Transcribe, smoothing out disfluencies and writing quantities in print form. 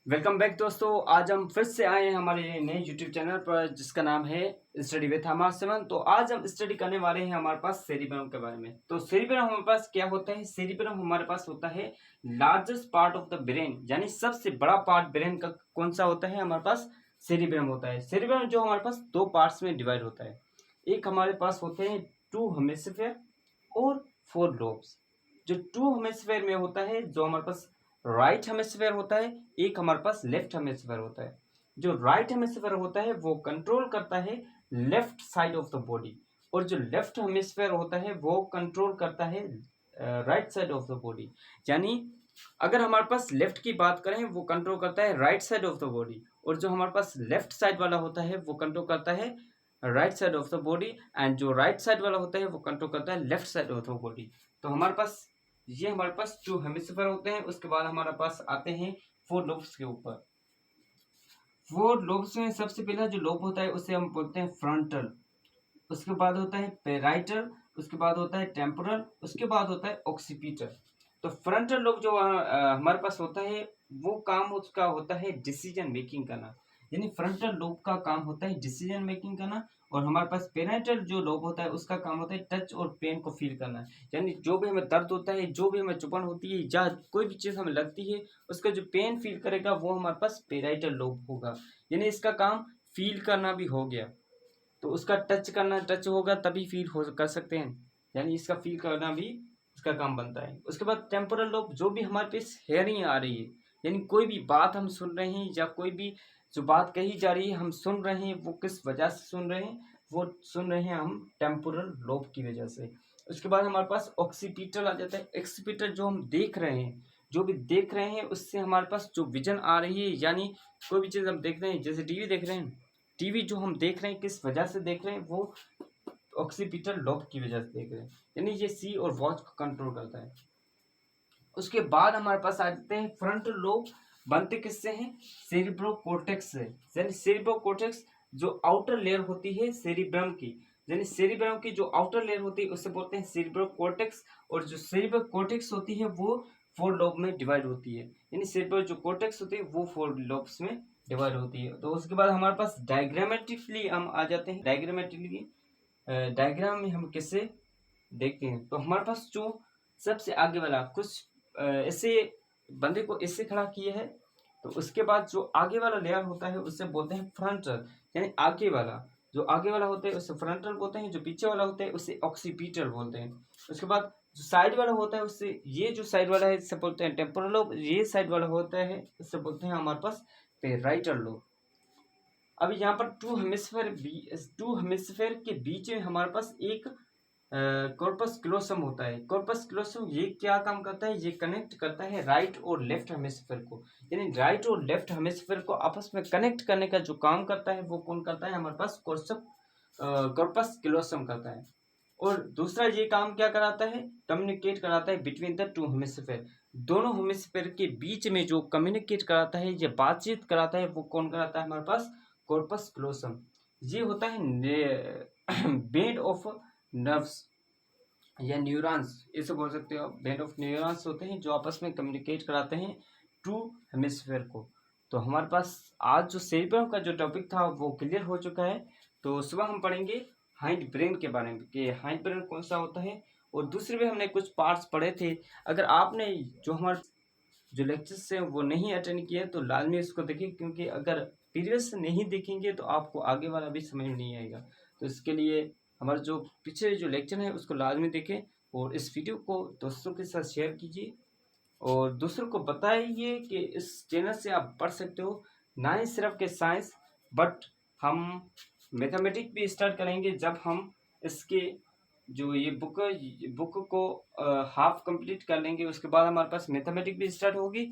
Welcome back दोस्तों। आज हम फिर से आए हैं हमारे नए यूट्यूब चैनल पर जिसका नाम है स्टडी विथ हमार 7। तो आज हम स्टडी करने वाले हैं हमारे पास सेरिब्रम के बारे में। तो सेरिब्रम हमारे पास क्या होता है? सेरिब्रम हमारे पास होता है largest part of the brain, यानी सबसे बड़ा पार्ट ब्रेन का कौन सा होता है? हमारे पास सेरिब्रम होता है। सेरिब्रम जो हमारे पास दो पार्ट्स में डिवाइड होता है। एक हमारे पास होते हैं टू हेमिस्फीयर और फोर लोब्स। जो टू हेमिस्फीयर में होता है, जो हमारे पास राइट हेमिस्फीयर होता है, एक हमारे पास लेफ्ट हेमिस्फीयर होता है। जो राइट हेमिस्फीयर होता है वो कंट्रोल करता है left side of the body, और जो लेफ्ट हेमिस्फीयर होता है वो कंट्रोल करता है right side of the body. यानी अगर हमारे पास लेफ्ट की बात करें, वो कंट्रोल करता है right side of the body, और जो हमारे पास लेफ्ट साइड वाला होता है वो कंट्रोल करता है right side of the body, and जो राइट साइड वाला होता है वो कंट्रोल करता है left side of the body. तो हमारे पास ये हमारे पास जो हेमिस्फीयर होते हैं, उसके बाद हमारे पास आते हैं फोर लोब्स के ऊपर। फोर लोब्स में सबसे पहला जो लोब होता है उसे हम बोलते हैं फ्रंटल, उसके बाद होता है पेराइटल, उसके बाद होता है टेम्पोरल, उसके बाद होता है ऑक्सीपिटल। तो फ्रंटल लोब जो हमारे पास होता है, वो काम उसका होता है डिसीजन मेकिंग करना। यानी फ्रंटल लोब का काम होता है डिसीजन मेकिंग करना, और हमारे पास पेराइटल जो लोब होता है उसका काम होता है टच और पेन को फील करना। यानी जो भी हमें दर्द होता है, जो भी हमें चुभन होती है, या कोई भी चीज़ हमें लगती है, उसका जो पेन फील करेगा वो हमारे पास पेराइटल लोब होगा। यानी इसका काम फील करना भी हो गया, तो उसका टच होगा तभी फील हो कर सकते हैं। यानी इसका फील करना भी इसका काम बनता है। उसके बाद टेम्पोरल लोब, जो भी हमारे पास हेयरिंग आ रही है, यानी कोई भी बात हम सुन रहे हैं या कोई भी जो बात कही जा रही है हम सुन रहे हैं, वो किस वजह से सुन रहे हैं? वो सुन रहे हैं हम टेम्पोरल लोब की वजह से। उसके बाद हमारे पास ऑक्सीपिटल आ जाता है। ऑक्सीपिटल जो हम देख रहे हैं, जो भी देख रहे हैं उससे हमारे पास जो विजन आ रही है, यानी कोई भी चीज़ हम देख रहे हैं, जैसे टीवी देख रहे हैं, टीवी जो हम देख रहे हैं किस वजह से देख रहे हैं? वो ऑक्सीपिटल लोब की वजह से देख रहे हैं। यानी ये सी और वॉच को कंट्रोल करता है। उसके बाद हमारे पास आ जाते हैं फ्रंट लोब। बनते किससे हैं? सेरिब्रो कोर्टेक्स से। यानी सेरिब्रो कोर्टेक्स जो आउटर लेयर होती है सेरिब्रम की, यानी सेरिब्रम की जो आउटर लेयर होती है उसे बोलते हैं सेरिब्रो कोर्टेक्स, और जो सेरिब्रो कोर्टेक्स होती है वो फोर लोब में डिवाइड होती है। यानी सेरिब्रो जो कोर्टेक्स होती है वो फोर लोब्स में डिवाइड होती है। तो उसके बाद हमारे पास डायग्रामेटिकली हम आ जाते हैं। डायग्रामेटिकली डायग्राम में हम किससे देखते हैं? तो हमारे पास जो सबसे आगे वाला कुछ ऐसे बंदे को ऐसे खड़ा किया है, तो उसके बाद जो आगे वाला लेयर होता है उससे बोलते हैं फ्रंटल। यानी आगे वाला, जो आगे वाला होता है उसे फ्रंटल बोलते हैं, जो पीछे वाला होता है उसे ऑक्सीपिटल बोलते हैं। उसके बाद जो साइड वाला होता है उससे, ये जो साइड वाला है इससे बोलते हैं टेम्पोरल लोब, ये साइड वाला होता है इससे बोलते हैं हमारे पास पेराइटल लोब। अभी यहाँ पर टू हेमिस्फेयर के बीच में हमारे पास एक कॉर्पस क्लोसम होता है। कॉर्पस क्लोसम ये क्या काम करता है? ये कनेक्ट करता है राइट और लेफ्ट हेमिस्फेयर को। यानी राइट और लेफ्ट हेमिस्फेयर को आपस में कनेक्ट करने का जो काम करता है वो कौन करता है? हमारे पास कॉर्पस क्लोसम करता है। और दूसरा ये काम क्या कराता है? कम्युनिकेट कराता है बिटवीन द टू हेमिस्फेयर। दोनों हेमिस्फेयर के बीच में जो कम्युनिकेट कराता है, ये बातचीत कराता है, वो कौन कराता है? हमारे पास कॉर्पस क्लोसम। ये होता है बेड ऑफ नर्व्स या न्यूरॉन्स, इसे बोल सकते हो आप। बैंड ऑफ न्यूरॉन्स होते हैं जो आपस में कम्युनिकेट कराते हैं टू हेमिस्फेयर को। तो हमारे पास आज जो सेरिब्रम का जो टॉपिक था वो क्लियर हो चुका है। तो सुबह हम पढ़ेंगे हाइंड ब्रेन के बारे में कि हाइंड ब्रेन कौन सा होता है, और दूसरे में हमने कुछ पार्ट्स पढ़े थे। अगर आपने जो हमारे जो लेक्चर्स हैं वो नहीं अटेंड किए तो लाजमी इसको देखें, क्योंकि अगर प्रीवियस नहीं देखेंगे तो आपको आगे वाला भी समझ में नहीं आएगा। तो इसके लिए हमारे जो पिछले जो लेक्चर है उसको लाजमी देखें, और इस वीडियो को दोस्तों के साथ शेयर कीजिए, और दूसरों को बताइए कि इस चैनल से आप पढ़ सकते हो ना ही सिर्फ के साइंस, बट हम मैथमेटिक्स भी स्टार्ट करेंगे जब हम इसके जो ये बुक को हाफ कंप्लीट कर लेंगे। उसके बाद हमारे पास मैथमेटिक्स भी स्टार्ट होगी।